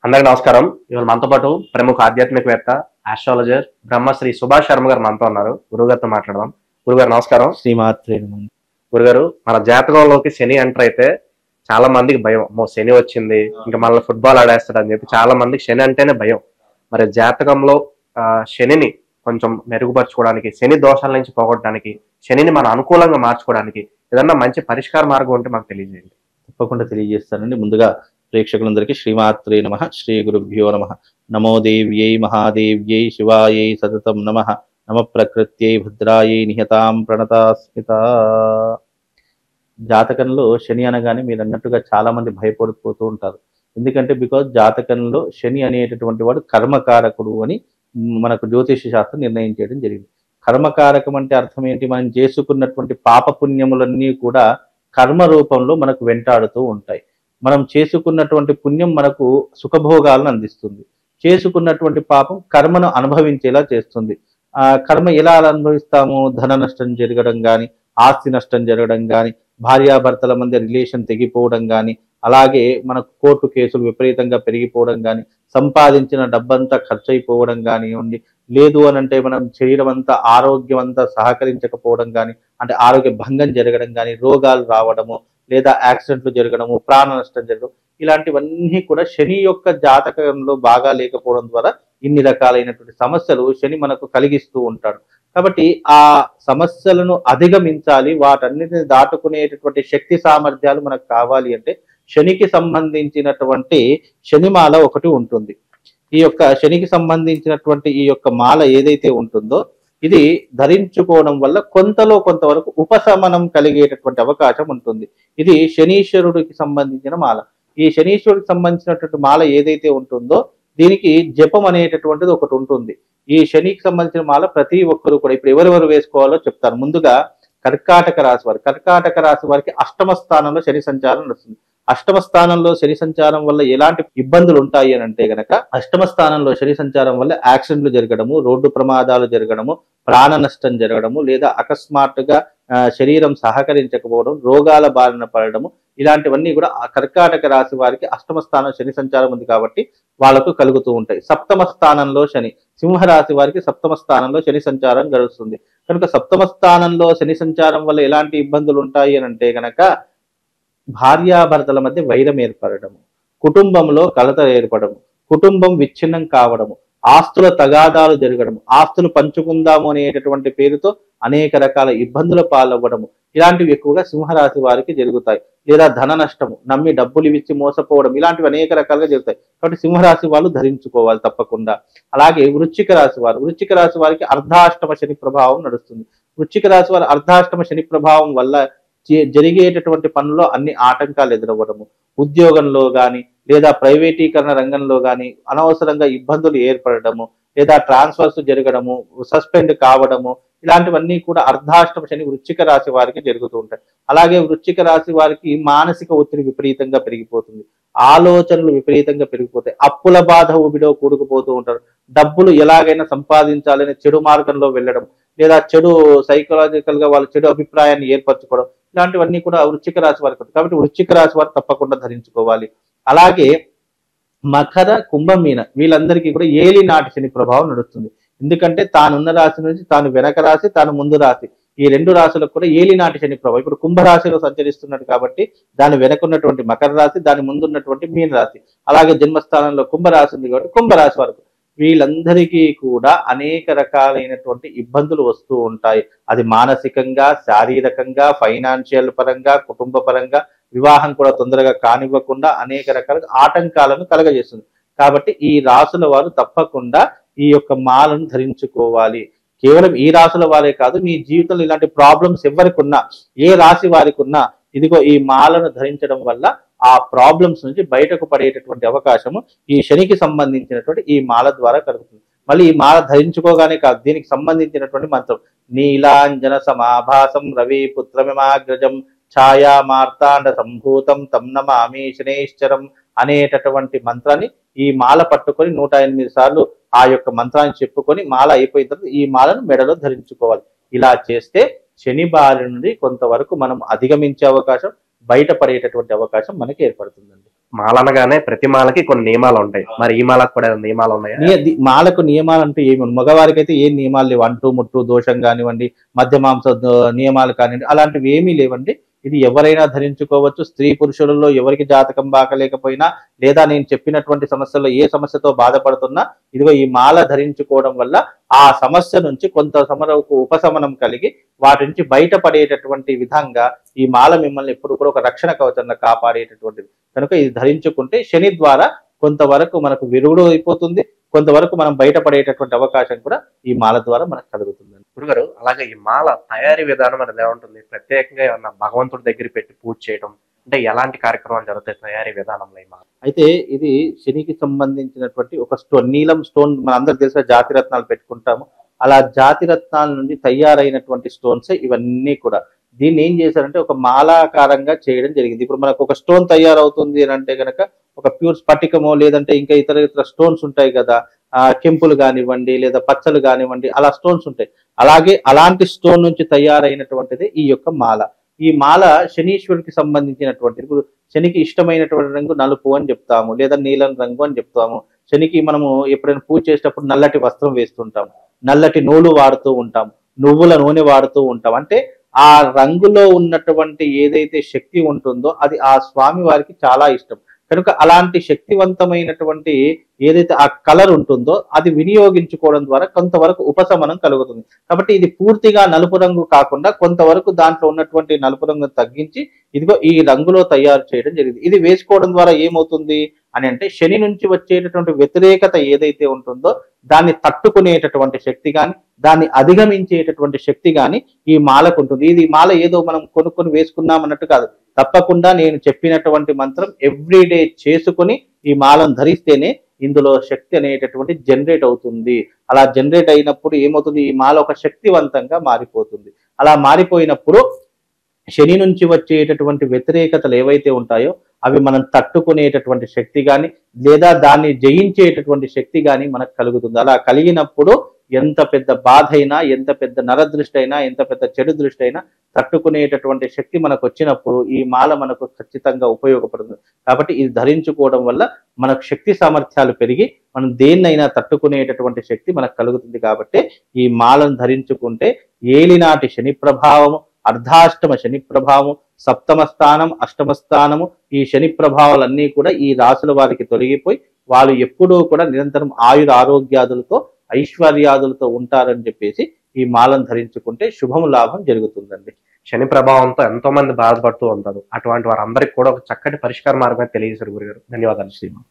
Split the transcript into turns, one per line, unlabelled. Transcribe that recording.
అందరికి నమస్కారం. ఇవాళ మనతో పాటు ప్రముఖ ఆధ్యాత్మికవేత్త, ఆస్ట్రాలజర్ బ్రహ్మశ్రీ సుభాష్ శర్మ గారు మనతో ఉన్నారు. గురుగారితో మాట్లాడదాం. గురుగారు నమస్కారం.
శ్రీమాత్రే.
గురుగారు, మన జాతకంలోకి శని ఎంటర్ అయితే చాలా మందికి భయం. శని వచ్చింది, ఇంకా మనల్ని ఫుట్బాల్ ఆడేస్తాడు అని చెప్పి చాలా మందికి శని అంటేనే భయం. మరి జాతకంలో శనిని కొంచెం మెరుగుపరచుకోవడానికి, శని దోషాల నుంచి పోగొట్టడానికి, శనిని మన అనుకూలంగా మార్చుకోవడానికి ఏదన్నా మంచి పరిష్కార మార్గం ఉంటే మాకు తెలియజేయండి.
తప్పకుండా తెలియజేస్తానండి. ముందుగా ప్రేక్షకులందరికీ శ్రీమాత్రే నమః, శ్రీ గురుభ్యో నమః. నమో దేవ్యై మహాదేవ్యై శివాయై సతతం నమః. నమ ప్రకృత్యై భద్రాయై నిహతాం ప్రణతాస్మిత. జాతకంలో శని అనగానే మీరు అన్నట్టుగా చాలా మంది భయపడిపోతూ ఉంటారు. ఎందుకంటే బికాజ్ జాతకంలో శని అనేటటువంటి వాడు కర్మకారకుడు అని మనకు జ్యోతిష శాస్త్రం నిర్ణయం చేయడం జరిగింది. కర్మకారకం అంటే అర్థం ఏంటి? మనం చేసుకున్నటువంటి పాపపుణ్యములన్నీ కూడా కర్మ రూపంలో మనకు వెంటాడుతూ ఉంటాయి. మనం చేసుకున్నటువంటి పుణ్యం మనకు సుఖభోగాలను అందిస్తుంది, చేసుకున్నటువంటి పాపం కర్మను అనుభవించేలా చేస్తుంది. కర్మ ఎలా అనుభవిస్తాము? ధన నష్టం జరగడం కానీ, ఆస్తి నష్టం జరగడం కానీ, భార్యాభర్తల మధ్య రిలేషన్ తెగిపోవడం కానీ, అలాగే మనకు కోర్టు కేసులు విపరీతంగా పెరిగిపోవడం కానీ, సంపాదించిన డబ్బంతా ఖర్చు అయిపోవడం కానివ్వండి, లేదు అని అంటే మనం శరీరం అంతా ఆరోగ్యం అంతా సహకరించకపోవడం కానీ, అంటే ఆరోగ్య భంగం జరగడం కానీ, రోగాలు రావడము, లేదా యాక్సిడెంట్లు జరగడము, ప్రాణ నష్టం జరగడం, ఇలాంటివన్నీ కూడా శని యొక్క జాతకంలో బాగా లేకపోవడం ద్వారా ఇన్ని రకాలైనటువంటి సమస్యలు శని మనకు కలిగిస్తూ ఉంటాడు. కాబట్టి ఆ సమస్యలను అధిగమించాలి, వాటన్నిటిని దాటుకునేటటువంటి శక్తి సామర్థ్యాలు మనకు కావాలి అంటే శనికి సంబంధించినటువంటి శనిమాల ఒకటి ఉంటుంది. ఈ యొక్క శనికి సంబంధించినటువంటి ఈ యొక్క మాల ఏదైతే ఉంటుందో ఇది ధరించుకోవడం వల్ల కొంతవరకు ఉపశమనం కలిగేటటువంటి అవకాశం ఉంటుంది. ఇది శనీశ్వరుడికి సంబంధించిన మాల. ఈ శనీశ్వరుడికి సంబంధించినటువంటి మాల ఏదైతే ఉంటుందో దీనికి జపం అనేటటువంటిది ఒకటి ఉంటుంది. ఈ శనికి సంబంధించిన మాల ప్రతి ఒక్కరు కూడా ఇప్పుడు ఎవరెవరు వేసుకోవాలో చెప్తారు. ముందుగా కర్కాటక రాశి వారికి అష్టమ స్థానంలో శని సంచారం నడుస్తుంది. అష్టమ స్థానంలో శని సంచారం వల్ల ఎలాంటి ఇబ్బందులు ఉంటాయి అని అంటే గనక, అష్టమ స్థానంలో శని సంచారం వల్ల యాక్సిడెంట్లు జరగడము, రోడ్డు ప్రమాదాలు జరగడము, ప్రాణ నష్టం జరగడము, లేదా అకస్మాత్తుగా శరీరం సహకరించకపోవడం, రోగాల బారిన పడడము, ఇలాంటివన్నీ కూడా ఆ కర్కాటక రాశి వారికి అష్టమ స్థానం శని సంచారం ఉంది కాబట్టి వాళ్ళకు కలుగుతూ ఉంటాయి. సప్తమ స్థానంలో శని, సింహరాశి వారికి సప్తమ స్థానంలో శని సంచారం గడుస్తుంది. కనుక సప్తమ స్థానంలో శని సంచారం వల్ల ఎలాంటి ఇబ్బందులు ఉంటాయి అని అంటే గనక, భార్యాభర్తల మధ్య వైరం ఏర్పడము, కుటుంబంలో కలత ఏర్పడము, కుటుంబం విచ్ఛిన్నం కావడము, ఆస్తుల తగాదాలు జరగడము, ఆస్తులు పంచుకుందాము అనేటటువంటి పేరుతో అనేక రకాల ఇబ్బందుల పాలవ్వడము, ఇలాంటివి ఎక్కువగా సింహరాశి వారికి జరుగుతాయి. లేదా ధన నష్టము, నమ్మి డబ్బులు ఇచ్చి మోసపోవడం, ఇలాంటివి అనేక రకాలుగా జరుగుతాయి. కాబట్టి సింహరాశి వాళ్ళు ధరించుకోవాలి తప్పకుండా. అలాగే వృశ్చిక రాశి వారికి అర్ధాష్టమ శని ప్రభావం నడుస్తుంది. వృశ్చిక రాశి వారి అర్ధాష్టమ శని ప్రభావం వల్ల జరిగేటటువంటి పనుల్లో అన్ని ఆటంకాలు ఎదురవ్వడము, ఉద్యోగంలో కానీ లేదా ప్రైవేటీకరణ రంగంలో కానీ అనవసరంగా ఇబ్బందులు ఏర్పడము, లేదా ట్రాన్స్ఫర్స్ జరగడము, సస్పెండ్ కావడము, ఇలాంటివన్నీ కూడా అర్ధాష్టమ శని వృశ్చిక రాశి వారికి జరుగుతూ ఉంటాయి. అలాగే వృశ్చిక రాశి వారికి మానసిక ఒత్తిడి విపరీతంగా పెరిగిపోతుంది, ఆలోచనలు విపరీతంగా పెరిగిపోతాయి, అప్పుల బాధ ఊబిలో కూడుకుపోతూ ఉంటారు, డబ్బులు ఎలాగైనా సంపాదించాలని చెడు మార్గంలో వెళ్ళడం, లేదా చెడు సైకలాజికల్ గా వాళ్ళ చెడు అభిప్రాయాన్ని ఏర్పరచుకోవడం, ఇలాంటివన్నీ కూడా వృశ్చిక రాశి వారికి. కాబట్టి వృశ్చిక రాశి వారు తప్పకుండా ధరించుకోవాలి. అలాగే మకర, కుంభమీన వీళ్ళందరికీ కూడా ఏలినాటి శని ప్రభావం నడుస్తుంది. ఎందుకంటే తానున్న రాశి నుంచి తాను వెనక రాశి, తాను ముందు రాశి, ఈ రెండు రాశులకు కూడా ఏలినాటి శని ప్రభావం. ఇప్పుడు కుంభరాశిలో సంచరిస్తున్నాడు కాబట్టి దాని వెనకున్నటువంటి మకర రాశి, దాని ముందున్నటువంటి మీన రాశి, అలాగే జన్మస్థానంలో కుంభరాశి ఉంది కాబట్టి కుంభరాశి వరకు వీళ్ళందరికీ కూడా అనేక రకాలైనటువంటి ఇబ్బందులు వస్తూ ఉంటాయి. అది మానసికంగా, శారీరకంగా, ఫైనాన్షియల్ పరంగా, కుటుంబ పరంగా, వివాహం కూడా తొందరగా కానివ్వకుండా అనేక రకాల ఆటంకాలను కలగజేస్తుంది. కాబట్టి ఈ రాసుల వారు తప్పకుండా ఈ యొక్క మాలను ధరించుకోవాలి. కేవలం ఈ రాసుల వారే కాదు, మీ జీవితంలో ఇలాంటి ప్రాబ్లమ్స్ ఎవరికి ఉన్నా, ఏ రాశి వారికి ఉన్నా, ఇదిగో ఈ మాలను ధరించడం వల్ల ఆ ప్రాబ్లమ్స్ నుంచి బయటకు పడేటటువంటి అవకాశము ఈ శనికి సంబంధించినటువంటి ఈ మాల ద్వారా కలుగుతుంది. మళ్ళీ ఈ మాల ధరించుకోగానే కాదు, దీనికి సంబంధించినటువంటి మంత్రం నీలాంజన సమాభాసం రవి పుత్రమిమాగ్రజం ఛాయా మార్తాండ సంభూతం తం నమామి శనేశ్వరం అనేటటువంటి మంత్రాన్ని ఈ మాల పట్టుకొని 108 సార్లు ఆ యొక్క మంత్రాన్ని చెప్పుకొని మాల అయిపోయిన తర్వాత ఈ మాలను మెడలో ధరించుకోవాలి. ఇలా చేస్తే శని బారి నుండి కొంతవరకు మనం అధిగమించే అవకాశం, బయటపడేటటువంటి అవకాశం మనకి ఏర్పడుతుందండి.
మాల అనగానే ప్రతి మాలకి కొన్ని నియమాలు ఉంటాయి, మరి ఈ మాలకు కూడా ఏమైనా నియమాలు ఉన్నాయా?
మాలకు నియమాలు అంటే ఏమి ఉండవు. మగవారికి అయితే ఏం నియమాలు లేవు. అంటూ ముట్టు దోషం కానివ్వండి, మధ్య మాంస నియమాలు కానివ్వండి, అలాంటివి ఏమీ లేవండి. ఇది ఎవరైనా ధరించుకోవచ్చు. స్త్రీ పురుషులలో ఎవరికి జాతకం బాగలేకపోయినా, లేదా నేను చెప్పినటువంటి సమస్యల్లో ఏ సమస్యతో బాధపడుతున్నా, ఇదిగో ఈ మాల ధరించుకోవడం వల్ల ఆ సమస్య నుంచి కొంత ఉపశమనం కలిగి వాటి నుంచి బయటపడేటటువంటి విధంగా ఈ మాల మిమ్మల్ని ఎప్పుడు కూడా ఒక రక్షణ కవచంగా కాపాడేటటువంటిది. కనుక ఇది ధరించుకుంటే శని ద్వారా కొంతవరకు మనకు విరుగుడు అయిపోతుంది, కొంతవరకు మనం బయటపడేటటువంటి అవకాశం కూడా ఈ మాల ద్వారా మనకు కలుగుతుంది.
గురుగారు, అలాగే ఈ మాల తయారీ విధానం అనేది ఎలా ఉంటుంది? ప్రత్యేకంగా ఏమన్నా భగవంతుడి దగ్గర పెట్టి పూజ చేయడం అంటే ఎలాంటి కార్యక్రమాలు జరుగుతాయి తయారీ విధానంలో ఈ మాల?
అయితే ఇది శనికి సంబంధించినటువంటి ఒక స్టోన్, నీలం స్టోన్, మన అందరికి తెలిసిన జాతి రత్నాలు పెట్టుకుంటాము. అలా జాతి రత్నాల నుండి తయారైనటువంటి స్టోన్స్ ఇవన్నీ కూడా. దీన్ని ఏం చేశారంటే ఒక మాలాకారంగా చేయడం జరిగింది. ఇప్పుడు మనకు ఒక స్టోన్ తయారవుతుంది అని అంటే కనుక ఒక ప్యూర్ స్ఫటికమో లేదంటే ఇంకా ఇతర స్టోన్స్ ఉంటాయి కదా, కెంపులు కానివ్వండి లేదా పచ్చలు కానివ్వండి, అలా స్టోన్స్ ఉంటాయి. అలాగే అలాంటి స్టోన్ నుంచి తయారైనటువంటిది ఈ యొక్క మాల. ఈ మాల శనీశ్వరుడికి సంబంధించినటువంటిది. ఇప్పుడు శనికి ఇష్టమైనటువంటి రంగు నలుపు అని చెప్తాము, లేదా నీలం రంగు అని చెప్తాము. శనికి మనము ఎప్పుడైనా పూజ చేసేటప్పుడు నల్లటి వస్త్రం వేస్తుంటాం, నల్లటి నూలు వాడుతూ ఉంటాం, నువ్వుల నూనె వాడుతూ ఉంటాం. అంటే ఆ రంగులో ఉన్నటువంటి ఏదైతే శక్తి ఉంటుందో అది ఆ స్వామి వారికి చాలా ఇష్టం. కనుక అలాంటి శక్తివంతమైనటువంటి ఏదైతే ఆ కలర్ ఉంటుందో అది వినియోగించుకోవడం ద్వారా కొంతవరకు ఉపశమనం కలుగుతుంది. కాబట్టి ఇది పూర్తిగా నలుపు రంగు కాకుండా కొంతవరకు దాంట్లో ఉన్నటువంటి నలుపు రంగును తగ్గించి ఇదిగో ఈ రంగులో తయారు చేయడం జరిగింది. ఇది వేసుకోవడం ద్వారా ఏమవుతుంది అని అంటే శని నుంచి వచ్చేటటువంటి వ్యతిరేకత ఏదైతే ఉంటుందో దాన్ని తట్టుకునేటటువంటి శక్తి కానీ, దాన్ని అధిగమించేటటువంటి శక్తి కానీ ఈ మాలకు ఉంటుంది. ఇది మాల ఏదో మనం కొనుక్కొని వేసుకున్నాం అన్నట్టు కాదు. తప్పకుండా నేను చెప్పినటువంటి మంత్రం ఎవ్రీడే చేసుకుని ఈ మాలను ధరిస్తేనే ఇందులో శక్తి అనేటటువంటి జనరేట్ అవుతుంది. అలా జనరేట్ అయినప్పుడు ఏమవుతుంది, ఈ మాల ఒక శక్తివంతంగా మారిపోతుంది. అలా మారిపోయినప్పుడు శని నుంచి వచ్చేటటువంటి వ్యతిరేకతలు ఏవైతే ఉంటాయో అవి మనం తట్టుకునేటటువంటి శక్తి కానీ, లేదా దాన్ని జయించేటటువంటి శక్తి కానీ మనకు కలుగుతుంది. అలా కలిగినప్పుడు ఎంత పెద్ద బాధ అయినా, ఎంత పెద్ద నరదృష్టి అయినా, ఎంత పెద్ద చెడు దృష్టి అయినా తట్టుకునేటటువంటి శక్తి మనకు వచ్చినప్పుడు ఈ మాల మనకు ఖచ్చితంగా ఉపయోగపడుతుంది. కాబట్టి ఇది ధరించుకోవడం వల్ల మనకు శక్తి సామర్థ్యాలు పెరిగి మనం దేన్నైనా తట్టుకునేటటువంటి శక్తి మనకు కలుగుతుంది. కాబట్టి ఈ మాలను ధరించుకుంటే ఏలినాటి శని ప్రభావము, అర్ధాష్టమ శని ప్రభావం, సప్తమ స్థానం, అష్టమ స్థానము, ఈ శని ప్రభావాలన్నీ కూడా ఈ రాశుల వారికి తొలగిపోయి వాళ్ళు ఎప్పుడూ కూడా నిరంతరం ఆయుర ఆరోగ్యాదులతో ఐశ్వర్యాదులతో ఉంటారని చెప్పేసి ఈ మాలను ధరించుకుంటే శుభము లాభం జరుగుతుందండి.
శని ప్రభావంతో ఎంతో మంది బాధపడుతూ ఉంటారు. అటువంటి వారందరికీ కూడా ఒక చక్కటి పరిష్కార మార్గాన్ని తెలియజేశారు గురుగారు. ధన్యవాదాలు.
శ్రీమాన్.